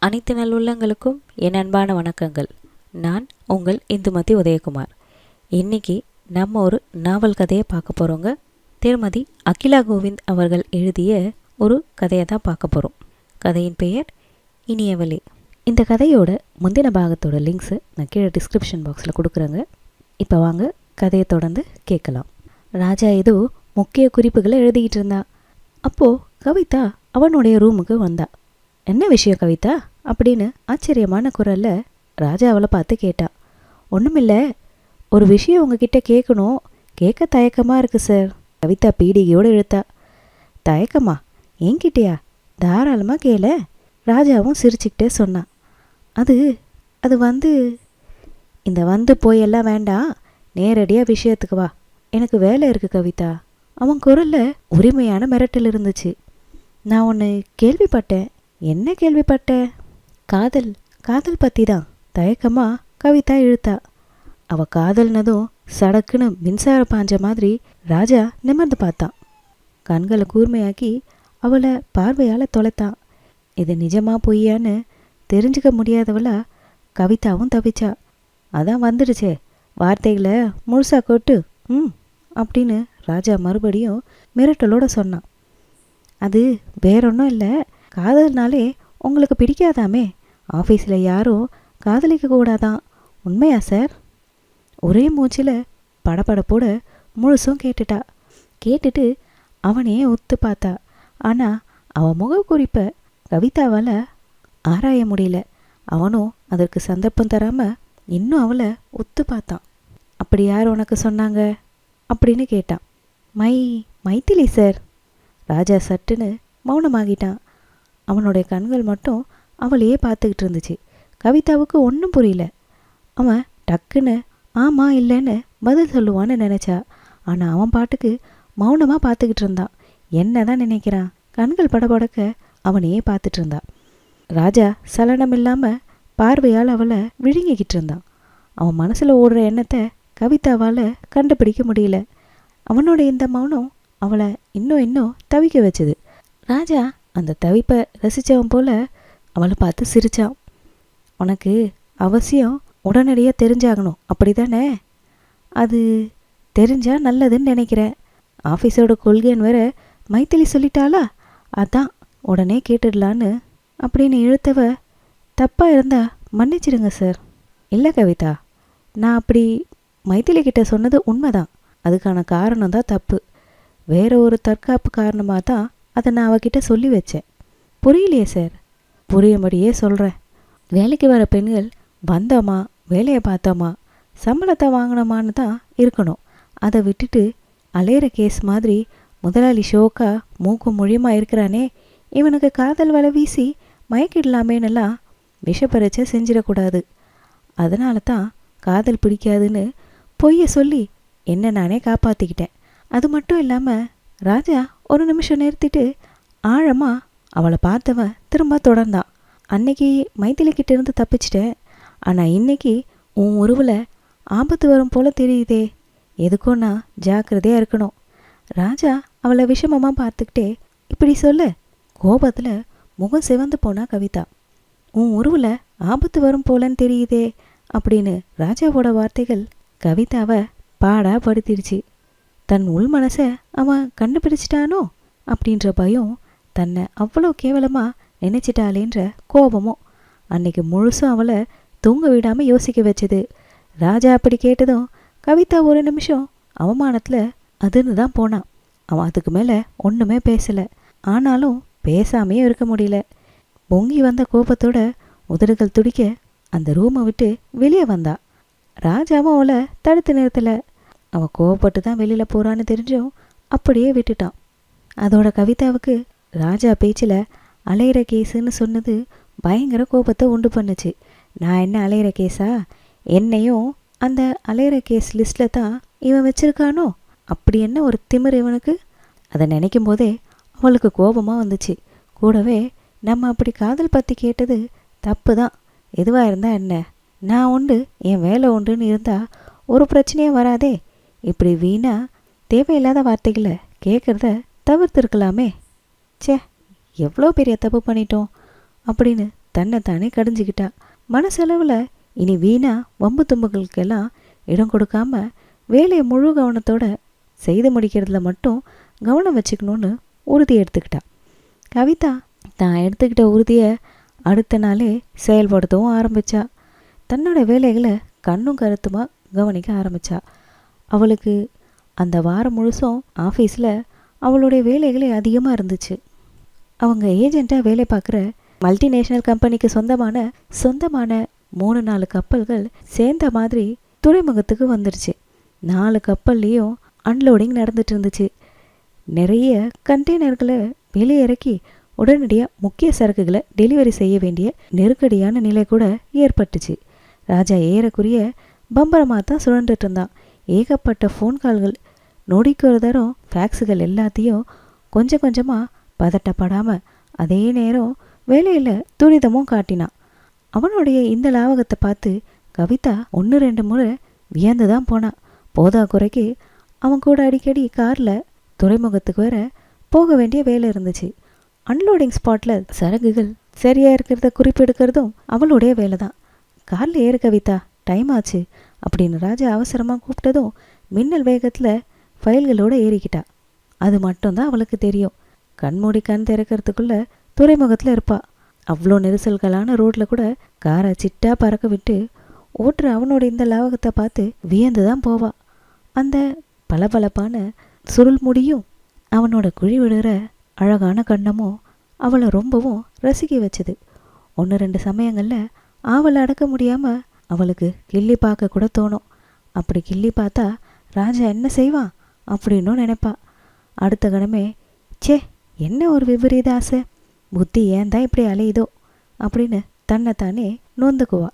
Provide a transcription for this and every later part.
அனைத்து நல்லுள்ளங்களுக்கும் என் அன்பான வணக்கங்கள். நான் உங்கள் இந்துமதி உதயகுமார். இன்னைக்கு நம்ம ஒரு நாவல் கதையை பார்க்க போகிறோங்க. திருமதி அகிலா கோவிந்த் அவர்கள் எழுதிய ஒரு கதையை தான் பார்க்க போகிறோம். கதையின் பெயர் இனியவளே. இந்த கதையோட முந்தின பாகத்தோட லிங்க்ஸு நான் கீழே டிஸ்கிரிப்ஷன் பாக்ஸில் கொடுக்குறேங்க. இப்போ வாங்க கதையை தொடர்ந்து கேட்கலாம். ராஜா ஏதோ முக்கிய குறிப்புகளை எழுதிக்கிட்டு இருந்தா. அப்போது கவிதா அவனுடைய ரூமுக்கு வந்தா. என்ன விஷயம் கவிதா அப்படின்னு ஆச்சரியமான குரலில் ராஜா அவளை பார்த்து கேட்டா. ஒன்றுமில்ல, ஒரு விஷயம் உங்ககிட்ட கேட்கணும், கேட்க தயக்கமாக இருக்குது சார். கவிதா பீடிகையோடு இழுத்தா. தயக்கமா? என்கிட்டயா? தாராளமாக கேள. ராஜாவும் சிரிச்சுக்கிட்டே சொன்னான். அது வந்து இந்த வந்து போயெல்லாம் வேண்டாம், நேரடியாக விஷயத்துக்கு வா, எனக்கு வேலை இருக்குது கவிதா. அவன் குரலில் உரிமையான மிரட்டல் இருந்துச்சு. நான் ஒன்று கேள்விப்பட்டேன். என்ன கேள்விப்பட்ட? காதல் பற்றி தான். தயக்கமாக கவிதா இழுத்தா. அவள் காதல்னதும் சடக்குன்னு மின்சாரம் பாஞ்ச மாதிரி ராஜா நிமிர்ந்து பார்த்தான். கண்களை கூர்மையாக்கி அவளை பார்வையால் தொலைத்தான். இது நிஜமா பொய்யான்னு தெரிஞ்சுக்க முடியாதவளா கவிதாவும் தவிச்சா. அதான் வந்துடுச்சே, வார்த்தைகளை முழுசா கொட்டு அப்படின்னு ராஜா மறுபடியும் மிரட்டலோட சொன்னான். அது வேறொன்றும் இல்லை, காதல்னாலே உங்களுக்கு பிடிக்காதாமே, ஆஃபீஸில் யாரும் காதலிக்க கூடாதான். உண்மையா சார்? ஒரே மூச்சில் படபடப்போட முழுசும் கேட்டுட்டு அவனையே ஒத்து பார்த்தா. ஆனால் அவன் முகக்குறிப்பை கவிதாவால் ஆராய முடியல. அவனும் அதற்கு சந்தர்ப்பம் தராமல் இன்னும் அவளை ஒத்து பார்த்தான். அப்படி யார் உனக்கு சொன்னாங்க அப்படின்னு கேட்டான். மைதிலி சார். ராஜா சட்டுன்னு மௌனமாகிட்டான். அவனுடைய கண்கள் மட்டும் அவளையே பார்த்துக்கிட்டு இருந்துச்சு. கவிதாவுக்கு ஒன்றும் புரியல. அவன் டக்குன்னு ஆமாம் இல்லைன்னு பதில் சொல்லுவான்னு நினச்சா. ஆனால் அவன் பாட்டுக்கு மௌனமாக பார்த்துக்கிட்டு இருந்தான். என்ன தான் நினைக்கிறான்? கண்கள் படபடக்க அவனையே பார்த்துட்டு இருந்தான். ராஜா சலனம் இல்லாமல் பார்வையால் அவளை விழுங்கிக்கிட்டு இருந்தான். அவன் மனசில் ஓடுற எண்ணத்தை கவிதாவால் கண்டுபிடிக்க முடியல. அவனோட இந்த மௌனம் அவளை இன்னும் தவிக்க வச்சுது. ராஜா அந்த தவிப்பை ரசித்தவன் போல் அவளை பார்த்து சிரித்தான். உனக்கு அவசியம் உடனடியாக தெரிஞ்சாகணும், அப்படி தானே? அது தெரிஞ்சால் நல்லதுன்னு நினைக்கிறேன். ஆஃபீஸோட கொள்கைன்னு வேற மைத்திலி சொல்லிட்டாளா, அதான் உடனே கேட்டுடலான்னு அப்படின்னு இழுத்தவ தப்பாக இருந்தா மன்னிச்சிடுங்க சார். இல்லை கவிதா, நான் அப்படி மைத்திலி கிட்ட சொன்னது உண்மைதான். அதுக்கான காரணம் தான் தப்பு. வேற ஒரு தற்காப்பு காரணமாக தான் அதை நான் அவகிட்ட சொல்லி வச்சேன். புரியலையே சார்? புரியும்படியே சொல்கிறேன். வேலைக்கு வர பெண்கள் வந்தோமா, வேலையை பார்த்தோமா, சம்பளத்தை வாங்கினோமான்னு தான் இருக்கணும். அதை விட்டுட்டு அலையிற கேஸ் மாதிரி முதலாளி ஷோக்கா மூக்கும் மொழியுமா இருக்கிறானே, இவனுக்கு காதல் வலை வீசி மயக்கிடலாமேன்னெல்லாம் விஷப்பரிச்சை செஞ்சிடக்கூடாது. அதனால தான் காதல் பிடிக்காதுன்னு பொய்யை சொல்லி என்ன நானே காப்பாற்றிக்கிட்டேன். அது மட்டும் இல்லாமல் ராஜா ஒரு நிமிஷம் நிறுத்திட்டு ஆழமாக அவளை பார்த்தவன் திரும்ப தொடர்ந்தான். அன்னைக்கு மைத்திலிக்கிட்ட இருந்து தப்பிச்சிட்டேன், ஆனால் இன்னைக்கு உன் உருவில் ஆபத்து வரும் போல தெரியுதே, எதுக்கும் நான் ஜாக்கிரதையாக இருக்கணும். ராஜா அவளை விஷமமாக பார்த்துக்கிட்டே இப்படி சொல்ல கோபத்தில் முகம் சிவந்து போனா கவிதா. உன் உருவில் ஆபத்து வரும் போலன்னு தெரியுதே அப்படின்னு ராஜாவோட வார்த்தைகள் கவிதாவை பாடா படுத்திடுச்சு. தன் உள் மனசை அவன் கண்டுபிடிச்சிட்டானோ அப்படின்ற பயம், தன்னை அவ்வளோ கேவலமாக நினைச்சிட்டாளேன்ற கோபமும் அன்னைக்கு முழுசும் அவளை தூங்க விடாமல் யோசிக்க வச்சுது. ராஜா அப்படி கேட்டதும் கவிதா ஒரு நிமிஷம் அவமானத்தில் அதுன்னு தான் போனான். அவன் அதுக்கு மேலே ஒன்றுமே பேசலை. ஆனாலும் பேசாமையே இருக்க முடியல. பொங்கி வந்த கோபத்தோட உதடுகள் துடிக்க அந்த ரூமை விட்டு வெளியே வந்தா. ராஜாவும் அவளை தடுத்து நிறுத்தலை. அவன் கோவப்பட்டு தான் வெளியில் போகிறான்னு தெரிஞ்சும் அப்படியே விட்டுட்டான். அதோட கவிதாவுக்கு ராஜா பேச்சில் அலையிற கேஸுன்னு சொன்னது பயங்கர கோபத்தை உண்டு பண்ணுச்சு. நான் என்ன அலையிற கேஸா? என்னையும் அந்த அலையிற கேஸ் லிஸ்ட்டில் தான் இவன் வச்சுருக்கானோ? அப்படி என்ன ஒரு திமிர் இவனுக்கு? அதை நினைக்கும் போதே அவளுக்கு கோபமாக வந்துச்சு. கூடவே நம்ம அப்படி காதல் பற்றி கேட்டது தப்பு தான். எதுவாக இருந்தால் என்ன, நான் உண்டு என் வேலை உண்டுன்னு இருந்தால் ஒரு பிரச்சனையும் வராதே. இப்படி வீணா தேவையில்லாத வார்த்தைகளை கேட்குறத தவிர்த்துருக்கலாமே. எவ்வளோ பெரிய தப்பு பண்ணிட்டோம் அப்படின்னு தன்னைத்தானே கடிஞ்சிக்கிட்டா. மனசளவில் இனி வீணா வம்பு தும்புகளுக்கெல்லாம் இடம் கொடுக்காம வேலையை முழு கவனத்தோட செய்து முடிக்கிறதுல மட்டும் கவனம் வச்சுக்கணும்னு உறுதி எடுத்துக்கிட்டா. கவிதா தான் எடுத்துக்கிட்ட உறுதியை அடுத்த நாளே செயல்படுத்தவும் ஆரம்பித்தா. தன்னோட வேலைகளை கண்ணும் கருத்துமா கவனிக்க ஆரம்பித்தா. அவளுக்கு அந்த வாரம் முழுசும் ஆஃபீஸில் அவளுடைய வேலைகளே அதிகமாக இருந்துச்சு. அவங்க ஏஜெண்ட்டாக வேலை பார்க்குற மல்டிநேஷ்னல் கம்பெனிக்கு சொந்தமான 3-4 கப்பல்கள் சேர்ந்த மாதிரி துறைமுகத்துக்கு வந்துடுச்சு. 4 கப்பல்லையும் அன்லோடிங் நடந்துட்டு இருந்துச்சு. நிறைய கண்டெய்னர்களை வெளியே இறக்கி உடனடியாக முக்கிய சரக்குகளை டெலிவரி செய்ய வேண்டிய நெருக்கடியான நிலை கூட ஏற்பட்டுச்சு. ராஜா ஏறக்குரிய பம்பரமாக தான் சுழண்டுட்டு இருந்தான். ஏகப்பட்ட ஃபோன் கால்கள், நொடிக்கு ஒரு தரம் ஃபேக்ஸுகள் எல்லாத்தையும் கொஞ்சம் கொஞ்சமாக பதட்டப்படாமல் அதே நேரம் வேலையில் துரிதமும் காட்டினான். அவனுடைய இந்த லாவகத்தை பார்த்து கவிதா 1-2 முறை வியந்து தான் போனான். போதா குறைக்கு அவன் கூட அடிக்கடி காரில் துறைமுகத்துக்கு வர போக வேண்டிய வேலை இருந்துச்சு. அன்லோடிங் ஸ்பாட்டில் சரக்குகள் சரியாக இருக்கிறத குறிப்பெடுக்கிறதும் அவளுடைய வேலை தான். காரில் ஏறு கவிதா, டைம் ஆச்சு அப்படின்னு ராஜா அவசரமாக கூப்பிட்டதும் மின்னல் வேகத்தில் ஃபைல்களோடு ஏறிக்கிட்டா. அது மட்டும்தான் அவளுக்கு தெரியும். கண்மூடி கண் திறக்கிறதுக்குள்ளே துறைமுகத்தில் இருப்பாள். அவ்வளோ நெரிசல்களான ரோட்டில் கூட காரை சிட்டா பறக்க விட்டு ஓட்டுற அவனோட இந்த லாவகத்தை பார்த்து வியந்து தான் போவாள். அந்த பளபளப்பான சுருள் முடியும் அவனோட குழி விடுற அழகான கண்ணமும் அவளை ரொம்பவும் ரசிக்க வச்சுது. 1-2 சமயங்களில் அவளை அடக்க முடியாமல் அவளுக்கு கிள்ளி பார்க்க கூட தோணும். அப்படி கிள்ளி பார்த்தா ராஜா என்ன செய்வான் அப்படின்னு நினைப்பா. அடுத்த கணமே, சே என்ன ஒரு விபரீத ஆசை, புத்தி ஏன் தான் இப்படி அலையுதோ அப்படின்னு தன்னைத்தானே நொந்துக்குவா.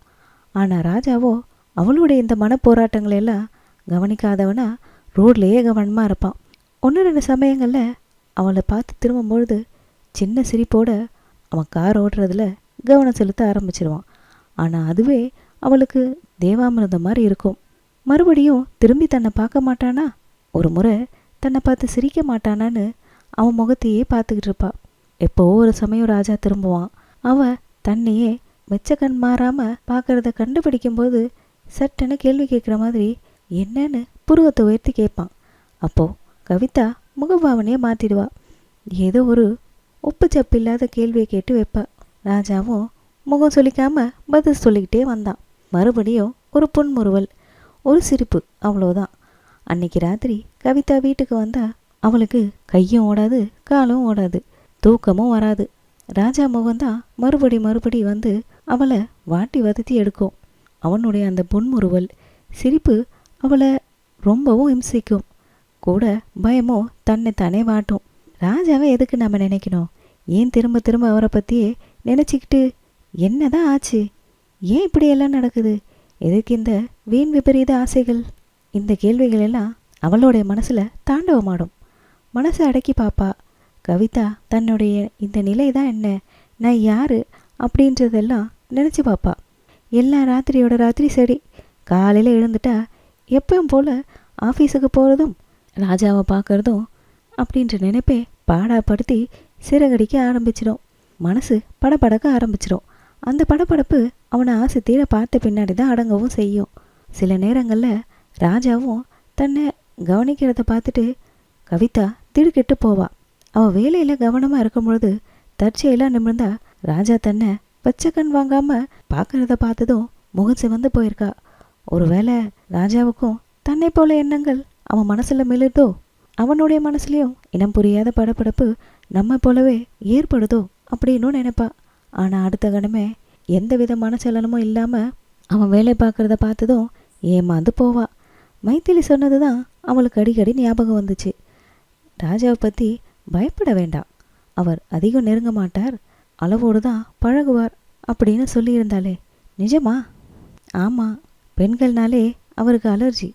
ஆனால் ராஜாவோ அவளுடைய இந்த மனப்போராட்டங்களெல்லாம் கவனிக்காதவனா ரோட்லேயே கவனமாக இருப்பான். 1-2 சமயங்களில் அவளை பார்த்து திரும்பும்பொழுது சின்ன சிரிப்போட அவன் கார் ஓட்டுறதுல கவனம் செலுத்த ஆரம்பிச்சிருவான். ஆனால் அதுவே அவளுக்கு தேவாமிர்தம் மாதிரி இருக்கும். மறுபடியும் திரும்பி தன்னை பார்க்க மாட்டானா, ஒரு முறை தன்னை பார்த்து சிரிக்க மாட்டானான்னு அவன் முகத்தையே பார்த்துக்கிட்டு இருப்பா. எப்போ ஒரு சமயம் ராஜா திரும்புவான். அவன் தன்னையே மெச்சக்கண் மாறாமல் பார்க்கறத கண்டுபிடிக்கும்போது சட்டென்னு கேள்வி கேட்குற மாதிரி என்னன்னு புருவத்தை உயர்த்தி கேட்பான். அப்போது கவிதா முகபாவனையை மாற்றிடுவா. ஏதோ ஒரு உப்பு சப்பு இல்லாத கேள்வியை கேட்டு வைப்பா. ராஜாவும் முகம் சொல்லிக்காமல் பதில் சொல்லிக்கிட்டே வந்தான். மறுபடியும் ஒரு புன்முறுவல், ஒரு சிரிப்பு, அவ்வளோதான். அன்னைக்கு ராத்திரி கவிதா வீட்டுக்கு வந்தா அவளுக்கு கையும் ஓடாது காலும் ஓடாது, தூக்கமும் வராது. ராஜா முகம்தான் மறுபடி வந்து அவளை வாட்டி வதத்தி எடுக்கும். அவனுடைய அந்த புன்முறுவல் சிரிப்பு அவளை ரொம்பவும் இம்சிக்கும். கூட பயமோ தன்னைத்தானே வாட்டும். ராஜாவை எதுக்கு நம்ம நினைக்கணும்? ஏன் திரும்ப திரும்ப அவரை பற்றியே நினச்சிக்கிட்டு என்னதான் ஆச்சு? ஏன் இப்படியெல்லாம் நடக்குது? எதுக்கு இந்த வீண் விபரீத ஆசைகள்? இந்த கேள்விகள் எல்லாம் அவளுடைய மனசில் தாண்டவமாடும். மனசை அடக்கி பாப்பா. கவிதா தன்னுடைய இந்த நிலை தான் என்ன, நான் யார் அப்படின்றதெல்லாம் நினச்சி பாப்பா. எல்லா ராத்திரியோட ராத்திரி சரி, காலையில் எழுந்துட்டா எப்பவும் போல் ஆஃபீஸுக்கு போகிறதும் ராஜாவை பார்க்குறதும் அப்படின்ற நினைப்பே பாடாப்படுத்தி சிறகடிக்க ஆரம்பிச்சிடும். மனசு படபடக்க ஆரம்பிச்சிடும். அந்த படபடப்பு அவனை ஆசை தீர பார்த்த பின்னாடி தான் அடங்கவும் செய்யும். சில நேரங்களில் ராஜாவும் தன்னை கவனிக்கிறத பார்த்துட்டு கவிதா திடுக்கிட்டு போவா. அவள் வேலையில் கவனமாக இருக்கும் பொழுது தற்செயலாக நிமிர்ந்தா ராஜா தன்னை பச்சை கண் வாங்காமல் பார்க்குறத பார்த்ததும் முகம் சிவந்து போயிருக்கா. ஒருவேளை ராஜாவுக்கும் தன்னை போல எண்ணங்கள் அவன் மனசில் மிளிர்தோ, அவனுடைய மனசுலையும் இனம் புரியாத படபடப்பு நம்ம போலவே ஏற்படுதோ அப்படின்னு நினைப்பா. ஆனால் அடுத்த கணமே எந்த வித மனச்சலனமும் இல்லாமல் அவன் வேலை பார்க்குறத பார்த்ததும் ஏமாந்து போவா. மைத்திலி சொன்னது தான் அவளுக்கு அடிக்கடி ஞாபகம் வந்துச்சு. ராஜாவை பற்றி பயப்பட வேண்டாம், அவர் அதிகம் நெருங்க மாட்டார், அளவோடு தான் பழகுவார் அப்படின்னு சொல்லியிருந்தாளே, நிஜமா? ஆமாம், பெண்கள்னாலே அவருக்கு அலர்ஜி.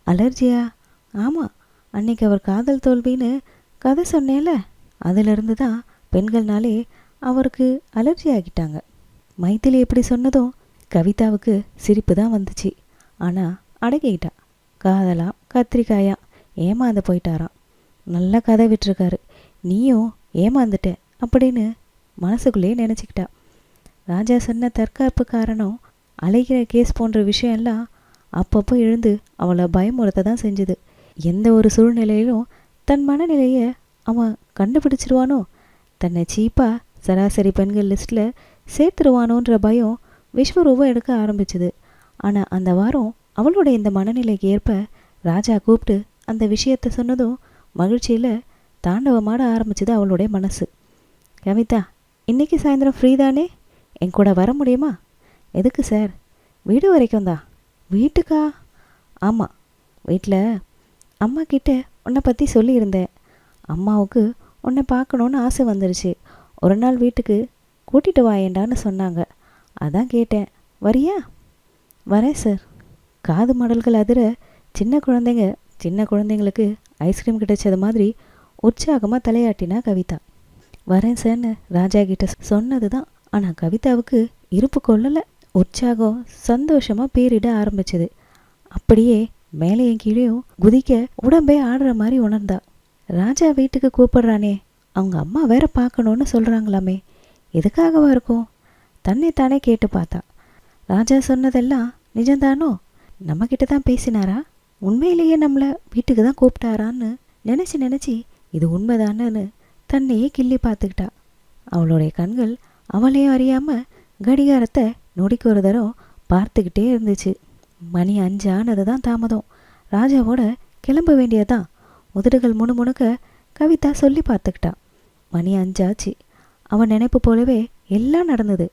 அலர்ஜியா? ஆமாம், அன்னைக்கு அவர் காதல் தோல்வின்னு கதை சொன்னேல, அதிலிருந்து தான் பெண்கள்னாலே அவருக்கு அலர்ஜி ஆகிட்டாங்க. மைத்திலி எப்படி சொன்னதும் கவிதாவுக்கு சிரிப்பு தான் வந்துச்சு. ஆனால் அடங்கிக்கிட்டா. காதலா கத்திரிக்காயா ஏமாந்து போயிட்டாராம். நல்ல கதை விட்டுருக்காரு, நீயும் ஏமாந்துட்ட அப்படின்னு மனசுக்குள்ளேயே நினச்சிக்கிட்டா. ராஜா சொன்ன தற்காப்பு காரணம் அலைகிற கேஸ் போன்ற விஷயம்லாம் அப்பப்போ எழுந்து அவளை பயமுறுத்த தான் செஞ்சுது. எந்த ஒரு சூழ்நிலையிலும் தன் மனநிலையை அவன் கண்டுபிடிச்சிருவானோ, தன்னை சீப்பாக சராசரி பெண்கள் லிஸ்ட்டில் சேர்த்துருவானோன்ற பயம் விஸ்வரூபம் எடுக்க ஆரம்பிச்சுது. ஆனால் அந்த வாரம் அவளோட இந்த மனநிலைக்கு ஏற்ப ராஜா கூப்பிட்டு அந்த விஷயத்த சொன்னதும் மகிழ்ச்சியில் தாண்டவமாட ஆரம்பிச்சுது அவளுடைய மனசு. கவிதா, இன்றைக்கி சாயந்தரம் ஃப்ரீ தானே? என் கூட வர முடியுமா? எதுக்கு சார்? வீடு வரைக்கும் தான். வீட்டுக்கா? ஆமாம், வீட்டில் அம்மா கிட்ட உன்னை பற்றி சொல்லியிருந்தேன். அம்மாவுக்கு உன்னை பார்க்கணுன்னு ஆசை வந்துருச்சு. ஒரு நாள் வீட்டுக்கு கூட்டிகிட்டு வாயேண்டான்னு சொன்னாங்க. அதான் கேட்டேன், வரியா? வரேன் சார். காது மடல்கள் அதிர சின்ன குழந்தைங்களுக்கு ஐஸ்கிரீம் கிடைச்சது மாதிரி உற்சாகமாக தலையாட்டினா கவிதா. வரேன் சார்னு ராஜா கிட்ட சொன்னது தான். ஆனால் கவிதாவுக்கு இருப்பு கொள்ளலை. உற்சாகம் சந்தோஷமாக பேரிட ஆரம்பிச்சது. அப்படியே மேலேயும் கீழேயும் குதிக்க உடம்பே ஆடுற மாதிரி உணர்ந்தா. ராஜா வீட்டுக்கு கூப்பிடுறானே, அவங்க அம்மா வேற பார்க்கணுன்னு சொல்கிறாங்களாமே, எதுக்காகவா இருக்கும்? தன்னை தானே கேட்டு பார்த்தா. ராஜா சொன்னதெல்லாம் நிஜம்தானோ? நம்மக்கிட்ட தான் பேசினாரா? உண்மையிலேயே நம்மளை வீட்டுக்கு தான் கூப்பிட்டாரான்னு நினச்சி இது உண்மைதானு தன்னையே கிள்ளி பார்த்துக்கிட்டா. அவளுடைய கண்கள் அவளையும் அறியாமல் கடிகாரத்தை நொடிக்கு ஒரு தரம் பார்த்துக்கிட்டே இருந்துச்சு. மணி 5 ஆனது தான் தாமதம். ராஜாவோட கிளம்ப வேண்டியதான். உதடுகள் முணுமுணுக்க கவிதா சொல்லி பார்த்துக்கிட்டா. மணி 5 ஆச்சு. அவன் நினைப்பு போலவே எல்லாம் நடந்தது.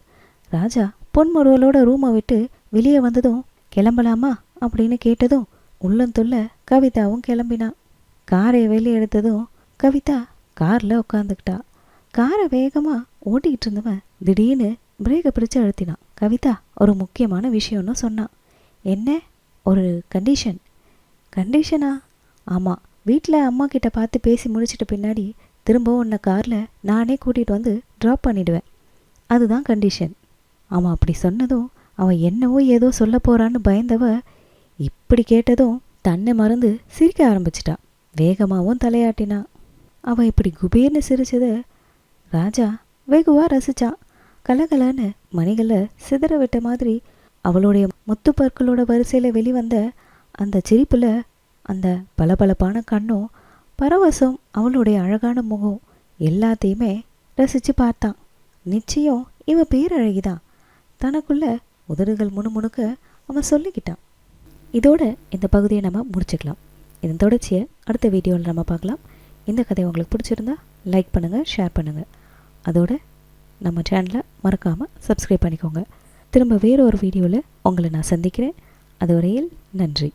ராஜா பொன்முறுவலோட ரூமை விட்டு வெளியே வந்ததும் கிளம்பலாமா அப்படின்னு கேட்டதும் உள்ளந்துள்ள கவிதாவும் கிளம்பினா. காரை வெளியே எடுத்ததும் கவிதா காரில் உட்காந்துக்கிட்டா. காரை வேகமாக ஓட்டிக்கிட்டு இருந்தவன் திடீர்னு பிரேக்கை பிடிச்சு அழுத்தினான். கவிதா ஒரு முக்கியமான விஷயம்னு சொன்னான். என்ன? ஒரு கண்டிஷன். கண்டிஷனா? ஆமாம், வீட்டில் அம்மா கிட்ட பார்த்து பேசி முடிச்சிட்ட பின்னாடி திரும்ப உன்னை காரில் நானே கூட்டிகிட்டு வந்து ட்ராப் பண்ணிடுவேன். அதுதான் கண்டிஷன். ஆமாம், அப்படி சொன்னதும் அவன் என்னவோ ஏதோ சொல்ல போகிறான்னு பயந்தவ இப்படி கேட்டதும் தன்னை மறந்து சிரிக்க ஆரம்பிச்சிட்டா. வேகமாகவும் தலையாட்டினா. அவன் இப்படி குபீர்னு சிரிச்சதை ராஜா வெகுவாக ரசிச்சான். கலகலன்னு மணிகளை சிதற விட்ட மாதிரி அவளுடைய முத்து பற்களோட வரிசையில் வெளிவந்த அந்த சிரிப்பில் அந்த பளபளப்பான கண்ணும் பரவசம் அவளுடைய அழகான முகம் எல்லாத்தையுமே ரசித்து பார்த்தான். நிச்சயம் இவ பேரழகிதான். தனக்குள்ள உதடுகள் முணுமுணுக்க அவன் சொல்லிக்கிட்டான். இதோட இந்த பகுதியை நம்ம முடிச்சுக்கலாம். இதன் தொடர்ச்சியை அடுத்த வீடியோவில் நம்ம பார்க்கலாம். இந்த கதை உங்களுக்கு பிடிச்சிருந்தா லைக் பண்ணுங்கள், ஷேர் பண்ணுங்கள். அதோட நம்ம சேனலை மறக்காமல் சப்ஸ்கிரைப் பண்ணிக்கோங்க. திரும்ப வேறு ஒரு வீடியோவில் உங்களை நான் சந்திக்கிறேன். அதுவரையில் நன்றி.